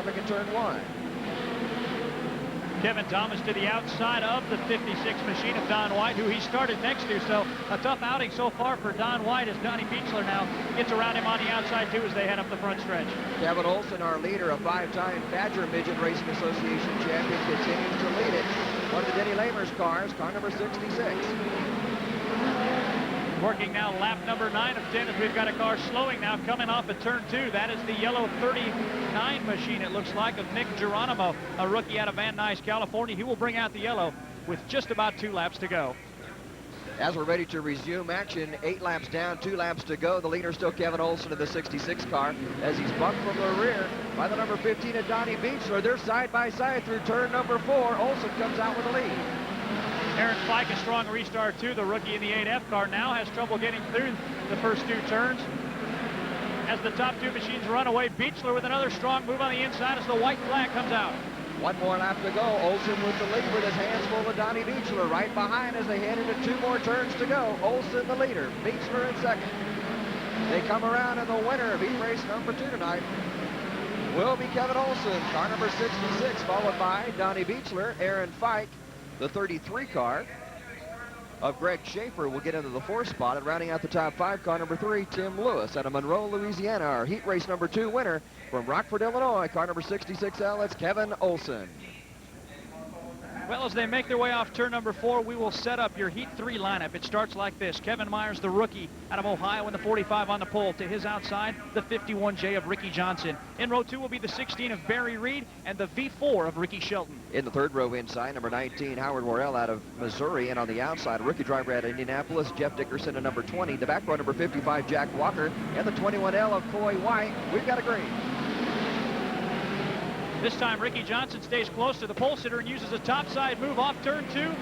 traffic in turn 1. Kevin Thomas to the outside of the 56 machine of Don White, who he started next to. So a tough outing so far for Don White as Donnie Beechler now gets around him on the outside too as they head up the front stretch. Kevin Olson, our leader, a 5-time Badger Midget Racing Association champion, continues to lead it. One of the Denny Lamer's cars, car number 66. Working now lap number 9 of 10 as we've got a car slowing now coming off of turn 2. That is the yellow 39 machine, it looks like, of Nick Geronimo, a rookie out of Van Nuys, California. He will bring out the yellow with just about 2 laps to go. As we're ready to resume action, 8 laps down, 2 laps to go. The leader still Kevin Olson of the 66 car as he's bumped from the rear by the number 15 of Donnie Beechler. They're side by side through turn number 4. Olson comes out with the lead. Aaron Fike, a strong restart too. The rookie in the 8F car now has trouble getting through the first 2 turns. As the top 2 machines run away, Beechler with another strong move on the inside as the white flag comes out. 1 more lap to go. Olson with the lead with his hands full of Donnie Beechler right behind as they head into 2 more turns to go. Olson the leader, Beechler in second. They come around, and the winner of heat race number 2 tonight will be Kevin Olson, car number 66, followed by Donnie Beechler. Aaron Fike, the 33 car of Greg Schaefer, will get into the 4th spot, and rounding out the top 5, car number 3, Tim Lewis out of Monroe, Louisiana, our heat race number 2 winner from Rockford, Illinois, car number 66L. It's Kevin Olson. Well, as they make their way off turn number 4, we will set up your Heat 3 lineup. It starts like this. Kevin Myers, the rookie out of Ohio, in the 45 on the pole. To his outside, the 51J of Ricky Johnson. In row 2 will be the 16 of Barry Reed and the V4 of Ricky Shelton. In the 3rd row inside, number 19, Howard Worrell out of Missouri. And on the outside, rookie driver out of Indianapolis, Jeff Dickerson, at number 20. The back row, number 55, Jack Walker, and the 21L of Coy White. We've got a green. This time, Ricky Johnson stays close to the pole sitter and uses a topside move off turn 2.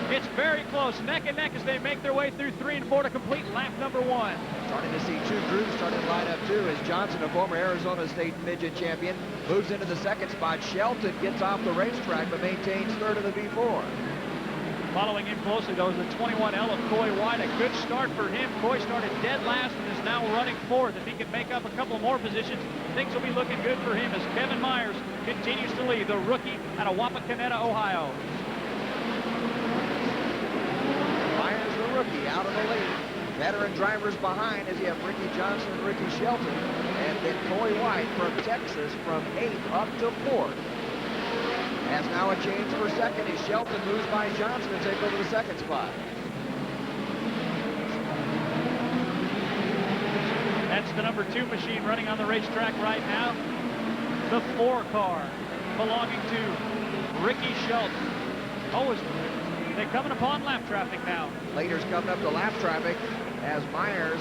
It's very close, neck and neck, as they make their way through 3 and 4 to complete lap number 1. Starting to see 2 groups starting to line up too as Johnson, a former Arizona State midget champion, moves into the 2nd spot. Shelton gets off the racetrack but maintains 3rd of the V4. Following him closely, though, is the 21L of Coy White. A good start for him. Coy started dead last and is now running 4th. If he can make up a couple more positions, things will be looking good for him as Kevin Myers continues to lead, the rookie out of Wapakoneta, Ohio. Myers, the rookie, out of the lead. Veteran drivers behind as you have Ricky Johnson and Ricky Shelton. And then Coy White from Texas from 8th up to 4th. Has now a change for 2nd as Shelton moves by Johnson to take over the 2nd spot. That's the number 2 machine running on the racetrack right now. The 4 car belonging to Ricky Shelton. Oh, they're coming upon lap traffic now. Leaders coming up to lap traffic as Myers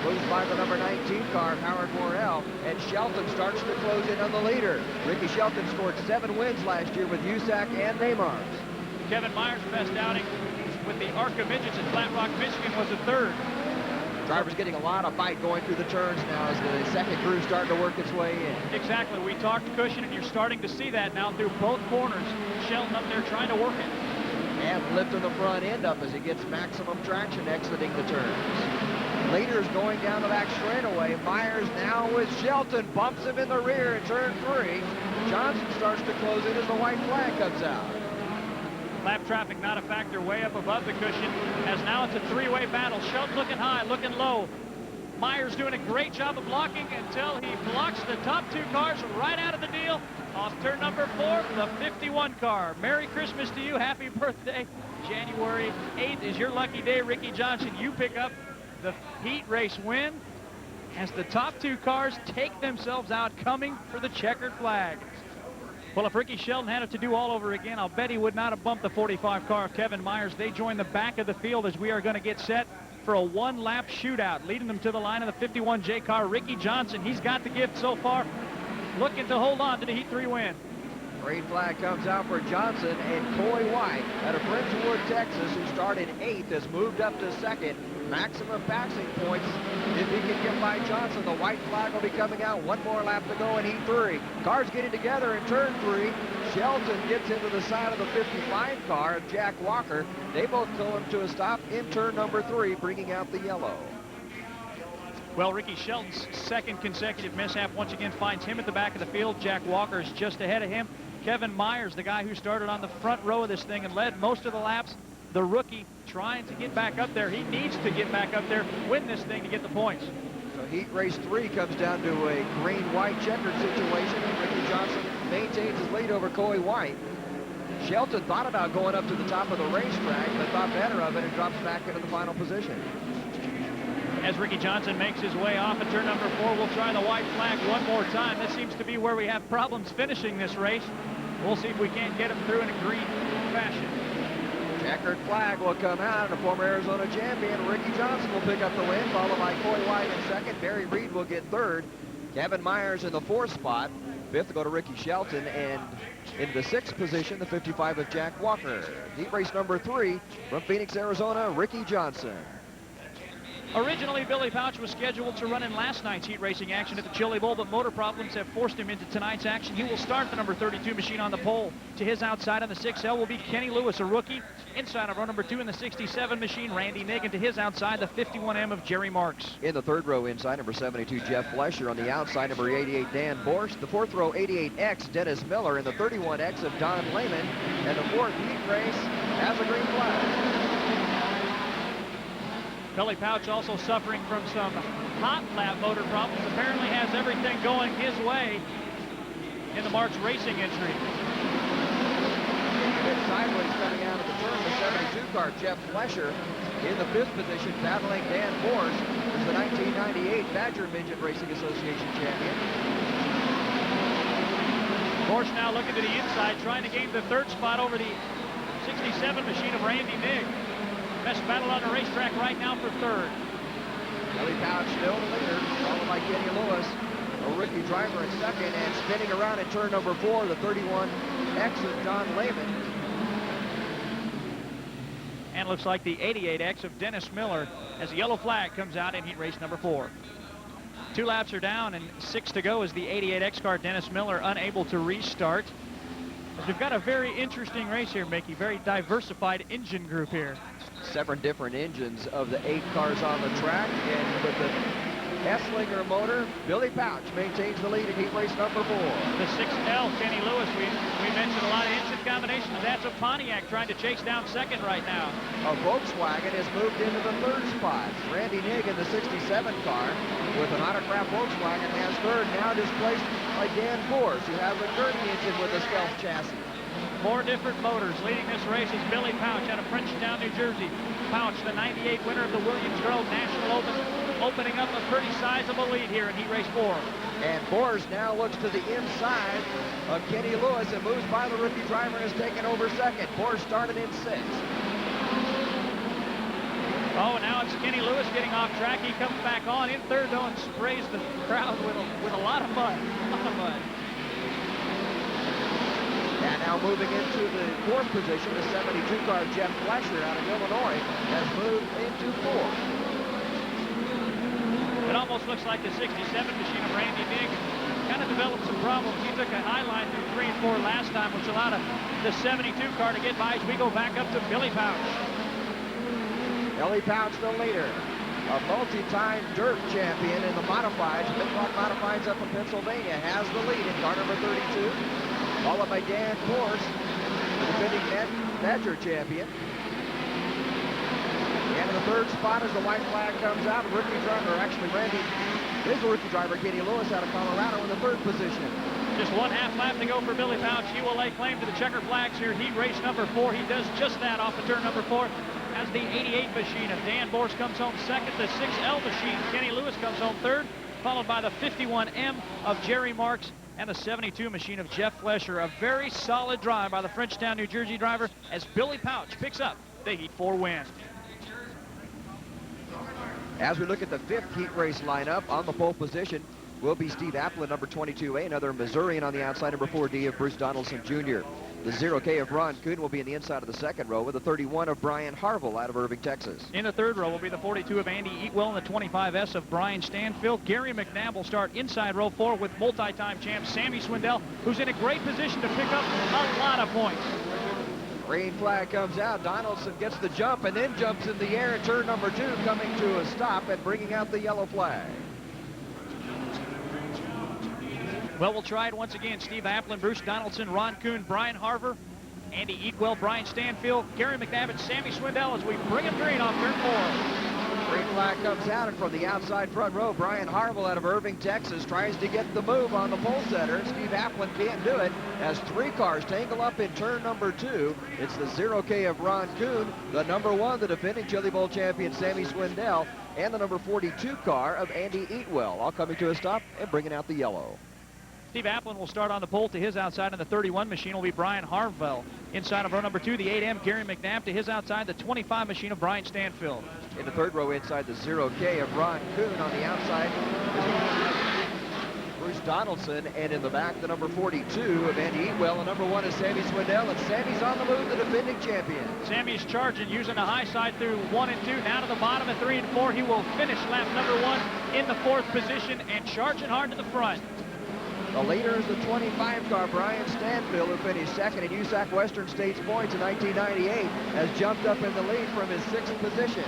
moves by the number 19 car of Howard Worrell, and Shelton starts to close in on the leader. Ricky Shelton scored 7 wins last year with USAC and Neymar. Kevin Myers' best outing with the ARCA Midgets in Flat Rock, Michigan was a 3rd. Driver's getting a lot of bite going through the turns now as the 2nd crew starting to work its way in. Exactly. We talked cushion, and you're starting to see that now through both corners. Shelton up there trying to work it. And lifting the front end up as he gets maximum traction exiting the turns. Leaders going down the back straightaway. Myers now with Shelton, bumps him in the rear in turn 3. Johnson starts to close in as the white flag comes out. Lap traffic not a factor way up above the cushion, as now it's a 3-way battle. Shelton looking high, looking low. Myers doing a great job of blocking until he blocks the top 2 cars right out of the deal. Off turn number 4, the 51 car. Merry Christmas to you. Happy birthday. January 8th is your lucky day, Ricky Johnson. You pick up the heat race win as the top 2 cars take themselves out, coming for the checkered flag. Well, if Ricky Shelton had it to do all over again, I'll bet he would not have bumped the 45 car of Kevin Myers. They join the back of the field as we are going to get set for a 1-lap shootout, leading them to the line of the 51J car. Ricky Johnson, he's got the gift so far, looking to hold on to the Heat 3 win. Green flag comes out for Johnson, and Coy White out of Bridgewood, Texas, who started 8th, has moved up to 2nd. Maximum passing points if he can get by Johnson. The white flag will be coming out. 1 more lap to go in Heat 3. Cars getting together in turn 3. Shelton gets into the side of the 55 car of Jack Walker. They both come to a stop in turn number 3, bringing out the yellow. Well, Ricky Shelton's second consecutive mishap once again finds him at the back of the field. Jack Walker is just ahead of him. Kevin Myers, the guy who started on the front row of this thing and led most of the laps, the rookie trying to get back up there. He needs to get back up there, win this thing to get the points. So heat race 3 comes down to a green-white checkered situation, and Ricky Johnson maintains his lead over Coy White. Shelton thought about going up to the top of the racetrack, but thought better of it and drops back into the final position. As Ricky Johnson makes his way off at turn number 4, we'll try the white flag one more time. This seems to be where we have problems finishing this race. We'll see if we can't get him through in a green fashion. Checkered flag will come out, and the former Arizona champion, Ricky Johnson, will pick up the win, followed by Coy White in second. Barry Reed will get third. Kevin Myers in the 4th spot. 5th will go to Ricky Shelton, and in the 6th position, the 55 of Jack Walker. Heat race number 3 from Phoenix, Arizona, Ricky Johnson. Originally, Billy Pouch was scheduled to run in last night's heat racing action at the Chili Bowl, but motor problems have forced him into tonight's action. He will start the number 32 machine on the pole. To his outside on the 6L will be Kenny Lewis, a rookie. Inside of row number 2 in the 67 machine, Randy Nigg. And to his outside, the 51M of Jerry Marks. In the 3rd row inside, number 72, Jeff Flesher. On the outside, number 88, Dan Borsch. The 4th row, 88X, Dennis Miller. And the 31X of Don Lehman. And the 4th heat race has a green flag. Billy Pouch also suffering from some hot lap motor problems. Apparently has everything going his way in the Marks Racing entry. A bit sideways coming out of the turn, the 72 car, Jeff Flesher, in the 5th position, battling Dan Borsch, who's the 1998 Badger Midget Racing Association champion. Borsch now looking to the inside, trying to gain the 3rd spot over the 67 machine of Randy Nigg. Best battle on the racetrack right now for 3rd. Billy Pouch still the leader, followed by Kenny Lewis, a rookie driver in 2nd, and spinning around in turn number 4, the 31X of Don Lehman. And looks like the 88X of Dennis Miller as the yellow flag comes out in heat race number 4. 2 laps are down and 6 to go as the 88X car, Dennis Miller, unable to restart. We've got a very interesting race here, Mickey. Very diversified engine group here. 7 different engines of the 8 cars on the track, and with the Esslinger motor, Billy Pouch maintains the lead in heat race number 4. The 6L, Kenny Lewis, we mentioned a lot of engine combinations. That's a Pontiac trying to chase down 2nd right now. A Volkswagen has moved into the 3rd spot. Randy Nigg in the 67 car with an autographed Volkswagen has 3rd, now displaced by Dan Borsch, who has a Gurney engine with a Stealth chassis. 4 different motors. Leading this race is Billy Pouch out of Frenchtown, New Jersey. Pouch, the 98 winner of the Williams Grove National Open, opening up a pretty sizable lead here in heat race 4. And Borsch now looks to the inside of Kenny Lewis and moves by the rookie driver and has taken over 2nd. Borsch started in 6th. Oh, now it's Kenny Lewis getting off track. He comes back on in 3rd, though, and sprays the crowd with a lot of mud. A lot of mud. And now moving into the 4th position, the 72 car Jeff Flesher out of Illinois has moved into 4th. It almost looks like the 67 machine of Randy Nigg kind of developed some problems. He took a high line through 3 and 4 last time, which allowed the 72 car to get by as we go back up to Billy Pouch. Billy Pouch, the leader, a multi-time dirt champion in the modifieds. Midrock Modifieds up in Pennsylvania has the lead in car number 32. Followed by Dan Borsch, the defending Badger champion. And in the 3rd spot as the white flag comes out, rookie driver, actually Randy, is the rookie driver, Kenny Lewis out of Colorado in the 3rd position. Just 1/2 lap to go for Billy Pouch. He will lay claim to the checker flags here, heat race number 4. He does just that off of turn number 4 as the 88 machine of Dan Borsch comes home 2nd. The 6L machine, Kenny Lewis, comes home 3rd, followed by the 51M of Jerry Marks and the 72 machine of Jeff Flesher. A very solid drive by the Frenchtown, New Jersey driver as Billy Pouch picks up the heat 4 win. As we look at the 5th heat race lineup, on the pole position will be Steve Applin, number 22A, another Missourian on the outside, number 4D of Bruce Donaldson Jr. The 0K of Ron Kuhn will be in the inside of the 2nd row with the 31 of Brian Harville out of Irving, Texas. In the 3rd row will be the 42 of Andy Eatwell and the 25S of Brian Stanfield. Gary McNabb will start inside row 4 with multi-time champ Sammy Swindell, who's in a great position to pick up a lot of points. Green flag comes out. Donaldson gets the jump and then jumps in the air at turn number 2, coming to a stop and bringing out the yellow flag. Well, we'll try it once again. Steve Applin, Bruce Donaldson, Ron Kuhn, Brian Harver, Andy Eatwell, Brian Stanfield, Gary McNabb, Sammy Swindell as we bring him green off turn 4. Green flag comes out, and from the outside front row, Brian Harville out of Irving, Texas, tries to get the move on the pole setter. Steve Applin can't do it as 3 cars tangle up in turn number 2. It's the 0K of Ron Kuhn, the number 1, the defending Chili Bowl champion Sammy Swindell, and the number 42 car of Andy Eatwell, all coming to a stop and bringing out the yellow. Steve Applin will start on the pole. To his outside on the 31 machine will be Brian Harville. Inside of row number 2, the 8M, Gary McNabb. To his outside, the 25 machine of Brian Stanfield. In the third row inside, the 0K of Ron Kuhn. On the outside, Bruce Donaldson. And in the back, the number 42 of Andy Eatwell. And number 1 is Sammy Swindell. And Sammy's on the move, the defending champion. Sammy's charging, using the high side through 1 and 2. Now to the bottom at 3 and 4. He will finish lap number 1 in the 4th position and charging hard to the front. The leader is the 25 car, Brian Stanfield, who finished second in USAC Western States points in 1998, has jumped up in the lead from his 6th position.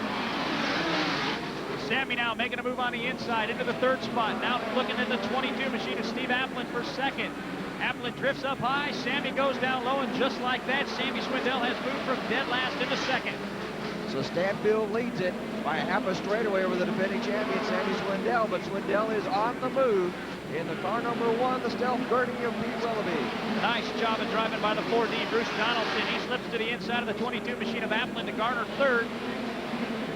Sammy now making a move on the inside into the 3rd spot. Now looking at the 22 machine of Steve Applin for second. Applin drifts up high. Sammy goes down low, and just like that, Sammy Swindell has moved from dead last into second. So Stanfield leads it by a half a straightaway over the defending champion, Sammy Swindell, but Swindell is on the move in the car number 1, the Stealth Birdie of Pete Willoughby. Nice job of driving by the 4D, Bruce Donaldson. He slips to the inside of the 22 machine of Applin to garner 3rd.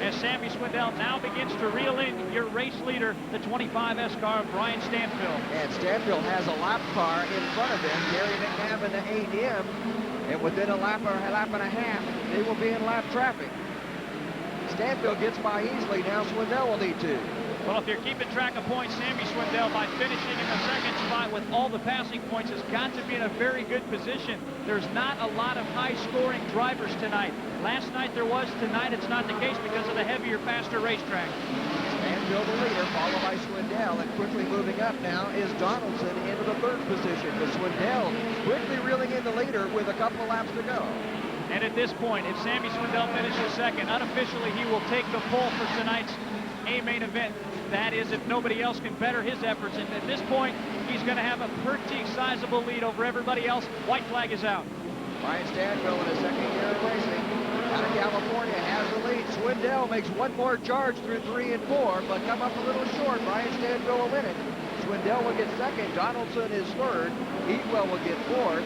As Sammy Swindell now begins to reel in your race leader, the 25S car of Brian Stanfield. And Stanfield has a lap car in front of him, Gary McNabb in the 8M, and within a lap or a lap and a half, they will be in lap traffic. Stanfield gets by easily. Now Swindell will need to. Well, if you're keeping track of points, Sammy Swindell, by finishing in the 2nd spot with all the passing points, has got to be in a very good position. There's not a lot of high-scoring drivers tonight. Last night there was. Tonight it's not the case because of the heavier, faster racetrack. Stanfield the leader, followed by Swindell, and quickly moving up now is Donaldson into the 3rd position. But Swindell quickly reeling in the leader with a couple of laps to go. And at this point, if Sammy Swindell finishes second, unofficially he will take the pole for tonight's A-main event. That is, if nobody else can better his efforts. And at this point, he's going to have a pretty sizable lead over everybody else. White flag is out. Brian Stanfield in his 2nd year of racing out of California has the lead. Swindell makes one more charge through 3 and 4, but come up a little short. Brian Stanfield will win it. Swindell will get 2nd. Donaldson is 3rd. Eatwell will get 4th.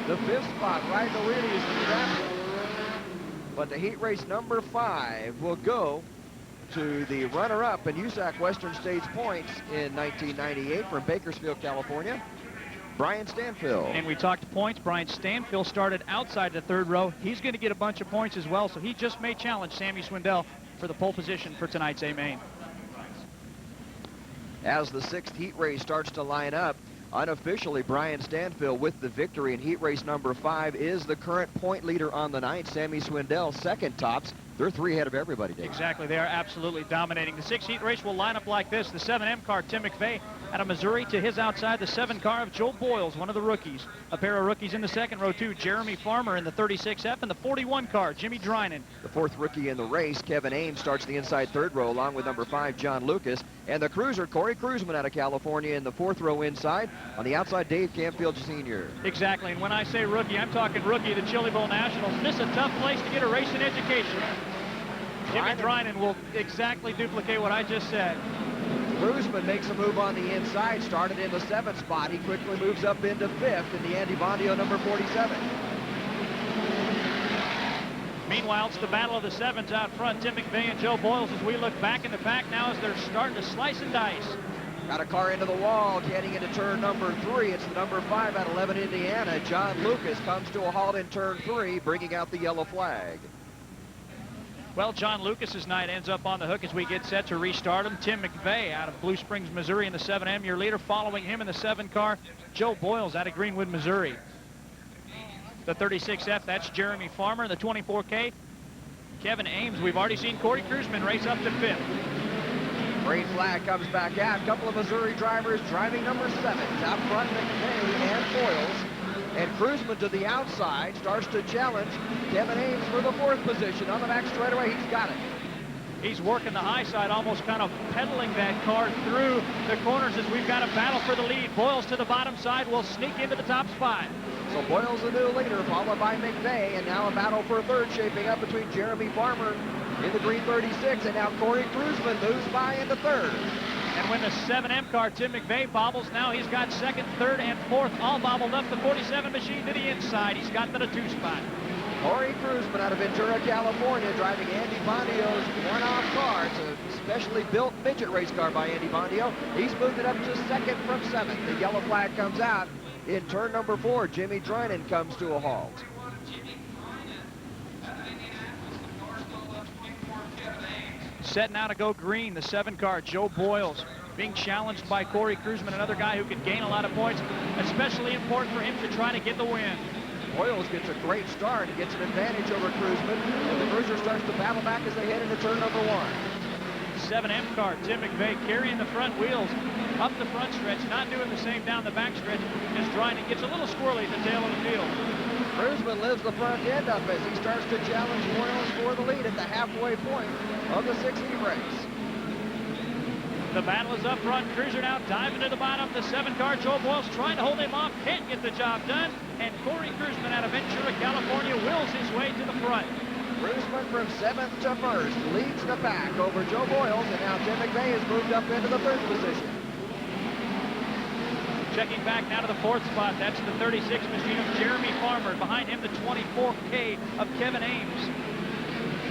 The 5th spot, right in the lead, is Steve Applin. But the heat race number 5 will go to the runner-up in USAC Western States points in 1998 from Bakersfield, California, Brian Stanfield. And we talked points. Brian Stanfield started outside the 3rd row. He's going to get a bunch of points as well, so he just may challenge Sammy Swindell for the pole position for tonight's A-main. As the 6th heat race starts to line up, unofficially, Brian Stanfield with the victory in heat race number 5 is the current point leader on the night. Sammy Swindell 2nd tops. They're 3 ahead of everybody, Dave. Exactly. They are absolutely dominating. The 6th heat race will line up like this. The 7M car, Tim McVeigh, out of Missouri. To his outside, the 7 car of Joe Boyles, one of the rookies. A pair of rookies in the 2nd row, too. Jeremy Farmer in the 36F, and the 41 car, Jimmy Drynan. The 4th rookie in the race, Kevin Ames, starts the inside 3rd row, along with number 5, John Lucas. And the cruiser, Corey Cruzman out of California in the 4th row inside. On the outside, Dave Campfield Sr. Exactly. And when I say rookie, I'm talking rookie of the Chili Bowl Nationals. This is a tough place to get a racing education. Jimmy Drynan will exactly duplicate what I just said. Cruzman makes a move on the inside, started in the 7th spot. He quickly moves up into 5th in the Andy Bondio number 47. Meanwhile, it's the battle of the 7s out front. Tim McVeigh and Joe Boyles as we look back in the pack now as they're starting to slice and dice. Got a car into the wall, getting into turn number 3. It's the number 5 out of 11, Indiana. John Lucas comes to a halt in turn 3, bringing out the yellow flag. Well, John Lucas's night ends up on the hook as we get set to restart him. Tim McVeigh out of Blue Springs, Missouri in the 7M, your leader. Following him in the 7 car, Joe Boyles out of Greenwood, Missouri. The 36F, that's Jeremy Farmer. The 24K, Kevin Ames. We've already seen Corey Cruzman race up to 5th. Green flag comes back out. A couple of Missouri drivers driving number 7s. Out front, McVeigh and Boyles. And Cruzman to the outside starts to challenge Kevin Ames for the 4th position. On the back straightaway, he's got it. He's working the high side, almost kind of pedaling that car through the corners as we've got a battle for the lead. Boyles to the bottom side will sneak into the top spot. So Boyles the new leader, followed by McVeigh, and now a battle for third shaping up between Jeremy Farmer in the green 36, and now Corey Kruzman moves by into third. And when the 7M car, Tim McVeigh, bobbles, now he's got second, third, and fourth all bobbled up. The 47 machine to the inside. He's got the 2 spot. Corey Kruzman out of Ventura, California, driving Andy Bondio's one-off car. It's a specially built midget race car by Andy Bondio. He's moved it up to second from 7th. The yellow flag comes out. In turn number 4, Jimmy Droynen comes to a halt. Set now to go green, the 7 car, Joe Boyles, being challenged by Corey Kruzman, another guy who could gain a lot of points, especially important for him to try to get the win. Boyles gets a great start and gets an advantage over Kruzman, and the Cruiser starts to battle back as they head into turn number 1. 7M car, Tim McVeigh carrying the front wheels up the front stretch, not doing the same down the back stretch as Droynen gets a little squirrely at the tail of the field. Kruzman lifts the front end up as he starts to challenge Boyles for the lead at the halfway point of the 6 heat race. The battle is up front. Cruiser now diving to the bottom. The 7 car, Joe Boyles, trying to hold him off, can't get the job done. And Corey Kruzman out of Ventura, California, wills his way to the front. Kruzman from 7th to 1st leads the pack over Joe Boyles, and now Tim McVeigh has moved up into the 3rd position. Checking back now to the 4th spot. That's the 36 machine of Jeremy Farmer. Behind him, the 24K of Kevin Ames.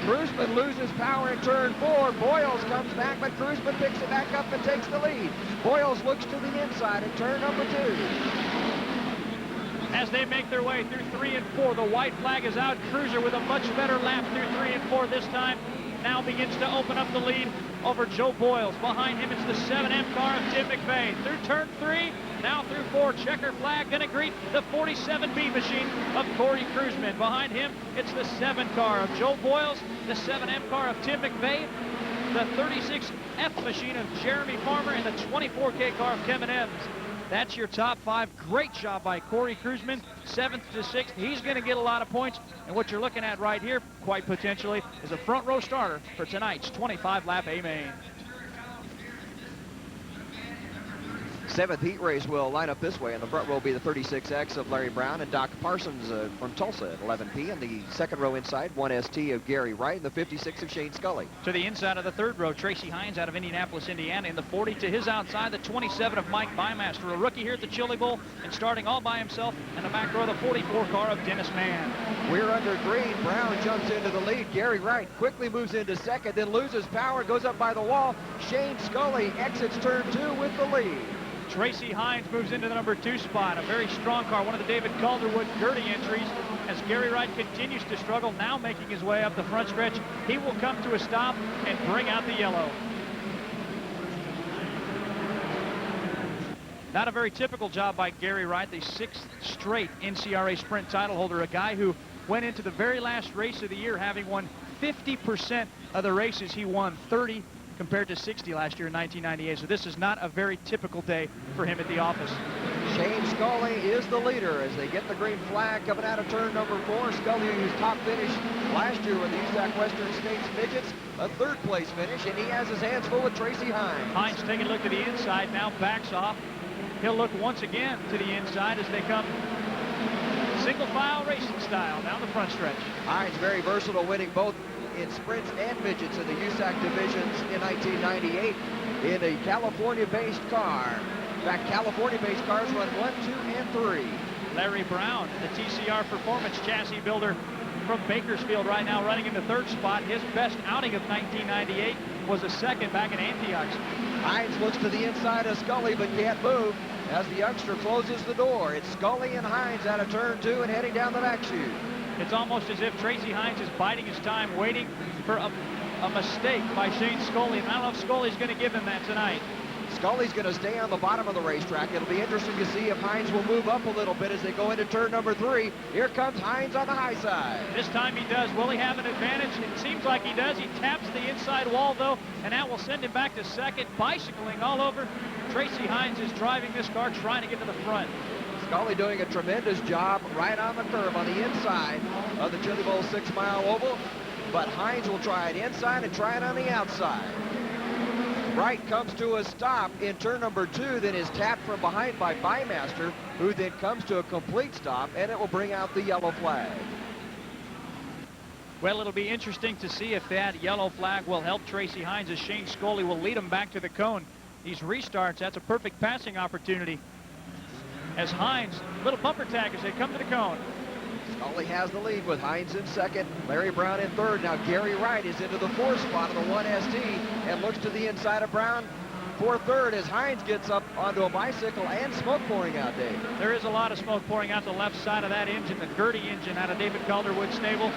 Kruzman loses power in turn 4. Boyles comes back, but Kruzman picks it back up and takes the lead. Boyles looks to the inside in turn number 2. As they make their way through 3 and 4, the white flag is out. Cruiser with a much better lap through 3 and 4 this time. Now begins to open up the lead over Joe Boyles. Behind him, it's the 7M car of Tim McVeigh. Through turn 3, now through 4, checker flag going to greet the 47B machine of Corey Kruzman. Behind him, it's the 7 car of Joe Boyles, the 7M car of Tim McVeigh, the 36F machine of Jeremy Farmer, and the 24K car of Kevin Ames. That's your top 5. Great job by Corey Kruzman, 7th to 6th. He's going to get a lot of points. And what you're looking at right here, quite potentially, is a front row starter for tonight's 25-lap A-Main. 7th heat race will line up this way. In the front row will be the 36X of Larry Brown and Doc Parsons from Tulsa at 11P. And the second row inside, 1ST of Gary Wright and the 56 of Shane Scully. To the inside of the 3rd row, Tracy Hines out of Indianapolis, Indiana. In the 40 to his outside, the 27 of Mike Bymaster, a rookie here at the Chili Bowl and starting all by himself. And the back row, the 44 car of Dennis Mann. We're under green. Brown jumps into the lead. Gary Wright quickly moves into second, then loses power, goes up by the wall. Shane Scully exits turn 2 with the lead. Tracy Hines moves into the number 2 spot. A very strong car, one of the David Calderwood Gertie entries, as Gary Wright continues to struggle, now making his way up the front stretch. He will come to a stop and bring out the yellow. Not a very typical job by Gary Wright, the 6th straight NCRA Sprint title holder, a guy who went into the very last race of the year having won 50% of the races. He won 30 compared to 60 last year in 1998. So this is not a very typical day for him at the office. Shane Scully is the leader as they get the green flag coming out of turn number 4. Scully, whose top finish last year with the USAC Western States Midgets, a 3rd place finish, and he has his hands full with Tracy Hines. Hines taking a look to the inside, now backs off. He'll look once again to the inside as they come single file racing style down the front stretch. Hines very versatile, winning both in sprints and midgets in the USAC divisions in 1998 in a California-based car. In fact, California-based cars run 1, 2, and 3. Larry Brown, the TCR Performance chassis builder from Bakersfield, right now running in the 3rd spot. His best outing of 1998 was a 2nd back in Antioch. Hines looks to the inside of Scully but can't move as the youngster closes the door. It's Scully and Hines out of turn 2 and heading down the back chute. It's almost as if Tracy Hines is biding his time, waiting for a mistake by Shane Scully. And I don't know if Scully's going to give him that tonight. Scully's going to stay on the bottom of the racetrack. It'll be interesting to see if Hines will move up a little bit as they go into turn number 3. Here comes Hines on the high side. This time he does. Will he have an advantage? It seems like he does. He taps the inside wall, though, and that will send him back to 2nd, bicycling all over. Tracy Hines is driving this car, trying to get to the front. Scully doing a tremendous job right on the curve on the inside of the Chili Bowl 6-mile oval. but Hines will try it inside and try it on the outside. Wright comes to a stop in turn number 2, then is tapped from behind by Bymaster, who then comes to a complete stop, and it will bring out the yellow flag. Well, it'll be interesting to see if that yellow flag will help Tracy Hines as Shane Scully will lead him back to the cone. These restarts, that's a perfect passing opportunity. As Hines, little bumper tag as they come to the cone. Scully has the lead with Hines in second, Larry Brown in third. Now Gary Wright is into the 4th spot of the 1ST and looks to the inside of Brown for third as Hines gets up onto a bicycle and smoke pouring out, Dave. There is a lot of smoke pouring out the left side of that engine, the Gertie engine out of David Calderwood's stable.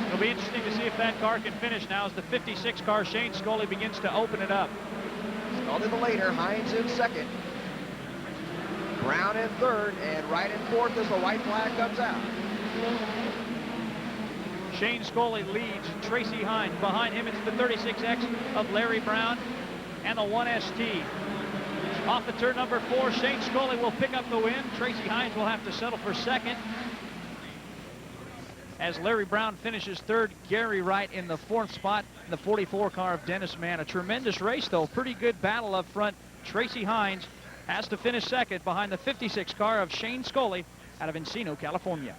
It'll be interesting to see if that car can finish now as the 56 car Shane Scully begins to open it up. Scully the leader, Hines in second. Brown in third, and Wright in fourth as the white flag comes out. Shane Scully leads Tracy Hines. Behind him, it's the 36X of Larry Brown and the 1ST. Off the turn number 4, Shane Scully will pick up the win. Tracy Hines will have to settle for second. As Larry Brown finishes third, Gary Wright in the 4th spot in the 44 car of Dennis Mann. A tremendous race, though. Pretty good battle up front. Tracy Hines has to finish second behind the 56 car of Shane Scully out of Encino, California.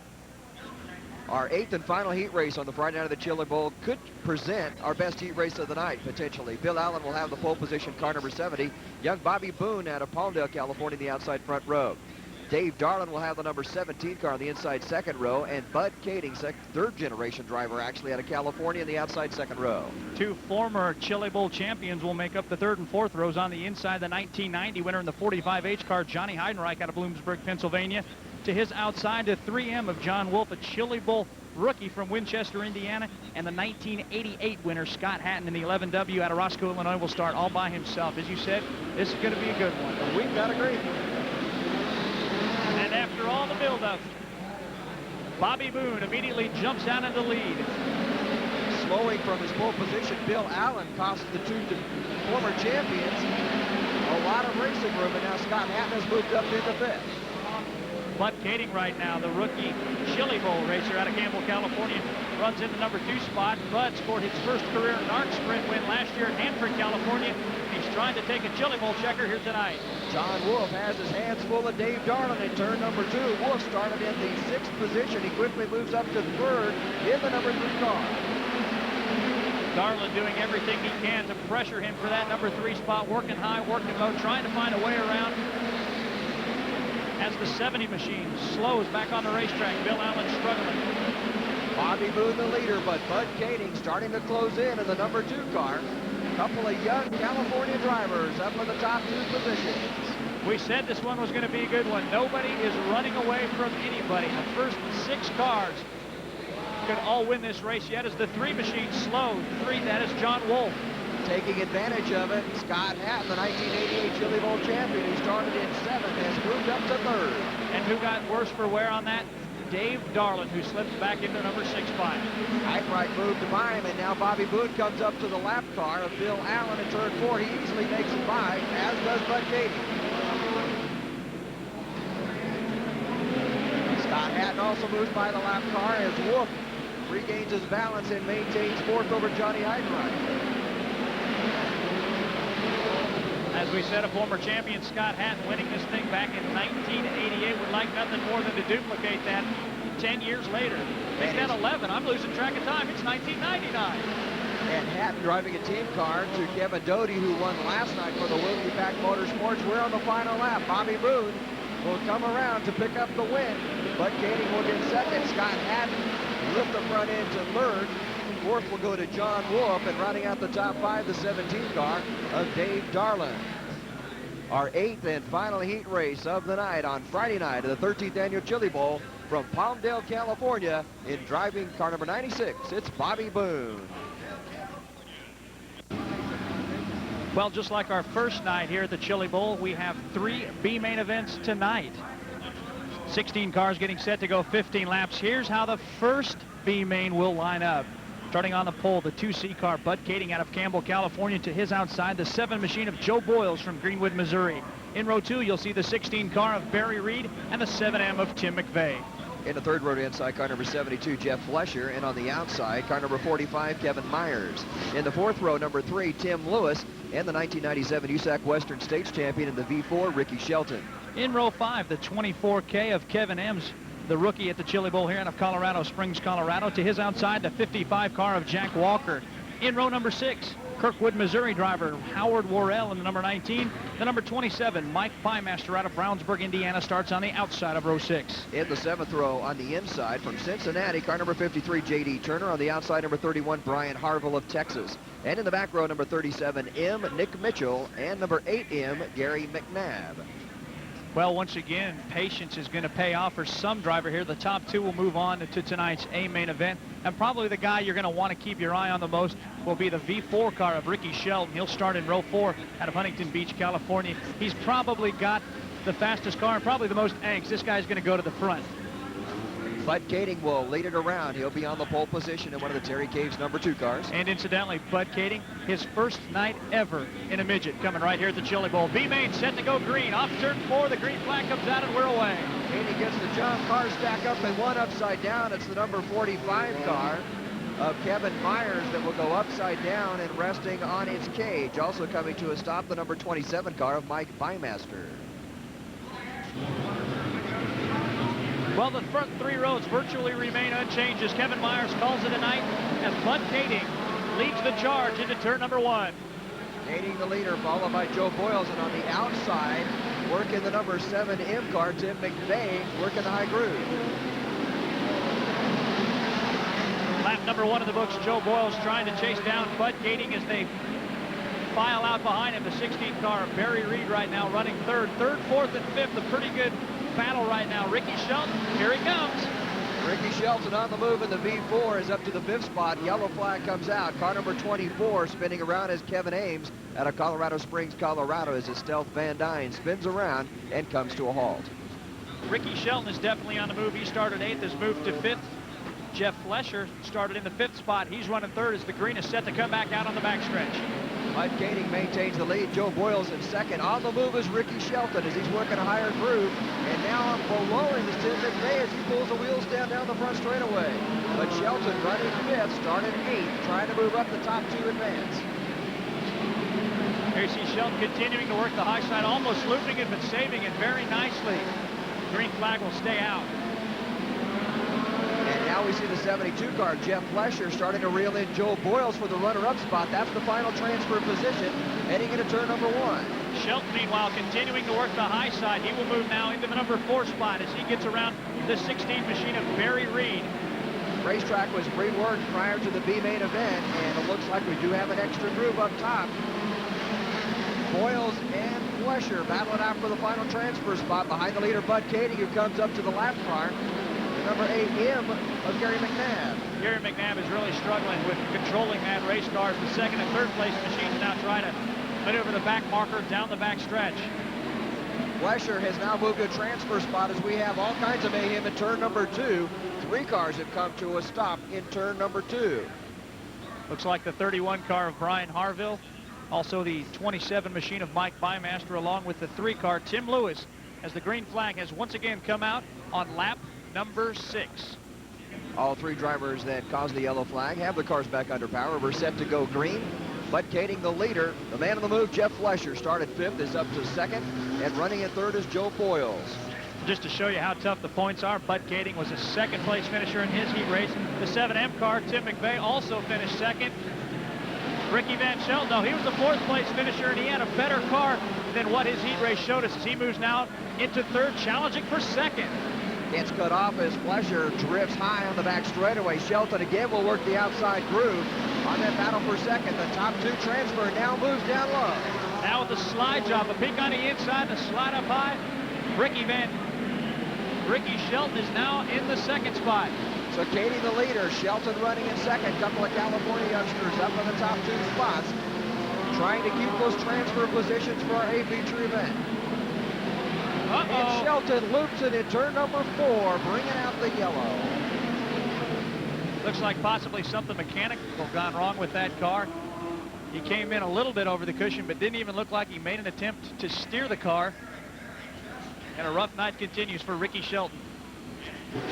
Our 8th and final heat race on the Friday night of the Chili Bowl could present our best heat race of the night, potentially. Bill Allen will have the pole position, car number 70. Young Bobby Boone out of Palmdale, California, in the outside front row. Dave Darlin will have the number 17 car on the inside second row, and Bud Kading, third-generation driver, actually out of California, in the outside second row. 2 former Chili Bowl champions will make up the 3rd and 4th rows. On the inside, the 1990 winner in the 45H car, Johnny Heidenreich out of Bloomsburg, Pennsylvania. To his outside, the 3M of John Wolf, a Chili Bowl rookie from Winchester, Indiana, and the 1988 winner, Scott Hatton, in the 11W out of Roscoe, Illinois, will start all by himself. As you said, this is going to be a good one. We've got a great one. And after all the buildup, Bobby Boone immediately jumps out into the lead. Slowing from his pole position, Bill Allen cost the 2 former champions a lot of racing room, and now Scott Hatton has moved up into 5th. Bud Kading right now, the rookie Chili Bowl racer out of Campbell, California, runs in the number 2 spot. Bud scored his first career NARC sprint win last year at Hanford, California. He's trying to take a Chili Bowl checker here tonight. John Wolf has his hands full of Dave Darlin in turn number 2. Wolf started in the 6th position. He quickly moves up to 3rd in the number 3 car. Darlin doing everything he can to pressure him for that number 3 spot, working high, working low, trying to find a way around. As the 70 machine slows back on the racetrack, Bill Allen struggling. Bobby Boone the leader, but Bud Kading starting to close in the number 2 car. A couple of young California drivers up in the top 2 positions. We said this one was going to be a good one. Nobody is running away from anybody. The first 6 cars could all win this race yet as the 3 machine slows. 3, that is John Wolf. Taking advantage of it, Scott Hatton, the 1988 Chili Bowl champion, who started in 7th, has moved up to 3rd. And who got worse for wear on that? Dave Darlin, who slips back into number 6 spot. Heidenreich moved by him, and now Bobby Boone comes up to the lap car of Bill Allen in turn 4. He easily makes it by, as does Bud Kading. Scott Hatton also moves by the lap car as Wolf regains his balance and maintains 4th over Johnny Heidenreich. As we said, a former champion, Scott Hatton, winning this thing back in 1988, would like nothing more than to duplicate that 10 years later. Make that 11. I'm losing track of time. It's 1999. And Hatton driving a team car to Kevin Doty, who won last night for the Wilkie Pack Motorsports. We're on the final lap. Bobby Boone will come around to pick up the win. Bud Kading will get second. Scott Hatton lift the front end to 3rd. 4th will go to John Wolf, and rounding out the top 5, the 17 car of Dave Darlin. Our 8th and final heat race of the night on Friday night of the 13th annual Chili Bowl from Palmdale, California. In driving car number 96, it's Bobby Boone. Well, just like our first night here at the Chili Bowl, we have 3 B main events tonight. 16 cars getting set to go 15 laps. Here's how the first B main will line up. Starting on the pole, the 2C car, Bud Kading out of Campbell, California. To his outside, the 7 machine of Joe Boyles from Greenwood, Missouri. In row 2, you'll see the 16 car of Barry Reed and the 7M of Tim McVeigh. In the third row to inside, car number 72, Jeff Flesher. And on the outside, car number 45, Kevin Myers. In the fourth row, number 3, Tim Lewis. And the 1997 USAC Western States champion in the V4, Ricky Shelton. In row 5, the 24K of Kevin Ems, the rookie at the Chili Bowl here out of Colorado Springs, Colorado. To his outside, the 55 car of Jack Walker. In row number 6, Kirkwood, Missouri driver Howard Worrell in the number 19. The number 27, Mike Bymaster out of Brownsburg, Indiana, starts on the outside of row 6. In the 7th row on the inside from Cincinnati, car number 53, J.D. Turner. On the outside, number 31, Brian Harville of Texas. And in the back row, number 37, M, Nick Mitchell. And number 8M, Gary McNabb. Well, once again, patience is going to pay off for some driver here. The top 2 will move on to tonight's A main event. And probably the guy you're going to want to keep your eye on the most will be the V4 car of Ricky Shelton. He'll start in row 4 out of Huntington Beach, California. He's probably got the fastest car and probably the most angst. This guy's going to go to the front. Bud Kading will lead it around. He'll be on the pole position in one of the Terry Caves number 2 cars. And incidentally, Bud Kading, his first night ever in a midget, coming right here at the Chili Bowl. B-main set to go green. Off turn 4, the green flag comes out and we're away. Kading gets the jump. Cars stack up and one upside down. It's the number 45 car of Kevin Myers that will go upside down and resting on its cage. Also coming to a stop, the number 27 car of Mike Bymaster. Well, the front 3 rows virtually remain unchanged as Kevin Myers calls it a night as Bud Kading leads the charge into turn number 1. Kading the leader, followed by Joe Boyles, and on the outside, working the number 7 M car, Tim McVeigh, working the high groove. Lap number 1 of the books, Joe Boyles trying to chase down Bud Kading as they file out behind him. The 16th car of Barry Reed right now running third, 4th, and 5th. A pretty good battle right now. Ricky Shelton, here he comes. Ricky Shelton on the move in the V4 is up to the 5th spot. Yellow flag comes out. Car number 24 spinning around as Kevin Ames out of Colorado Springs, Colorado, as his Stealth Van Dyne spins around and comes to a halt. Ricky Shelton is definitely on the move. He started 8th, has moved to 5th. Jeff Flesher started in the 5th spot. He's running 3rd as the green is set to come back out on the backstretch. Bud Kading maintains the lead. Joe Boyles in 2nd. On the move is Ricky Shelton as he's working a higher groove. And now below him is Tim McVeigh as he pulls the wheels down the front straightaway. But Shelton running 5th, started 8th, trying to move up the top 2 advance. Here you see Shelton continuing to work the high side, almost looping it, but saving it very nicely. Green flag will stay out. And now we see the 72 car, Jeff Flesher, starting to reel in Joe Boyles for the runner-up spot. That's the final transfer position, heading into turn number 1. Shelton, meanwhile, continuing to work the high side. He will move now into the number 4 spot as he gets around the 16 machine of Barry Reed. Racetrack was reworked prior to the B main event, and it looks like we do have an extra groove up top. Boyles and Flesher battling out for the final transfer spot behind the leader, Bud Kading, who comes up to the lap car. Number 8M of Gary McNabb. Gary McNabb is really struggling with controlling that race car as the 2nd and 3rd place machines now try to maneuver the back marker down the back stretch. Flesher has now moved to a transfer spot as we have all kinds of mayhem in turn number 2. 3 cars have come to a stop in turn number 2. Looks like the 31 car of Brian Harville, also the 27 machine of Mike Bymaster, along with the 3 car Tim Lewis, as the green flag has once again come out on lap number 6. All 3 drivers that caused the yellow flag have the cars back under power. We're set to go green. Bud Kading the leader. The man on the move, Jeff Flesher, started 5th, is up to 2nd, and running in 3rd is Joe Boyles. Just to show you how tough the points are, Bud Kading was a 2nd place finisher in his heat race. The 7M car, Tim McVeigh, also finished 2nd. Ricky Van Shelton, though, he was the 4th place finisher, and he had a better car than what his heat race showed us as he moves now into 3rd, challenging for 2nd. Gets cut off as Flesher drifts high on the back straightaway. Shelton again will work the outside groove on that battle for 2nd. The top 2 transfer now moves down low. Now with the slide job, a peek on the inside, the slide up high. Ricky Shelton is now in the 2nd spot. So Kading the leader, Shelton running in 2nd. Couple of California youngsters up in the top 2 spots, trying to keep those transfer positions for our A feature event. And Shelton loops it in turn number 4, bringing out the yellow. Looks like possibly something mechanical gone wrong with that car. He came in a little bit over the cushion, but didn't even look like he made an attempt to steer the car. And a rough night continues for Ricky Shelton.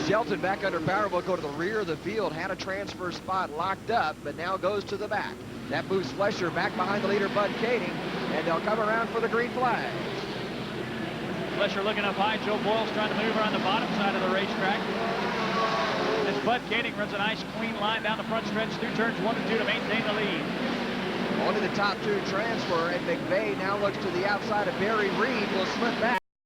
Shelton back under power will go to the rear of the field, had a transfer spot locked up, but now goes to the back. That moves Flesher back behind the leader, Bud Kading, and they'll come around for the green flag. Flesher looking up high. Joe Boyle's trying to move around the bottom side of the racetrack. As Bud Kading runs a nice clean line down the front stretch through turns 1 and 2 to maintain the lead. Only the top two transfer, and McVeigh now looks to the outside of Barry Reed, will slip back.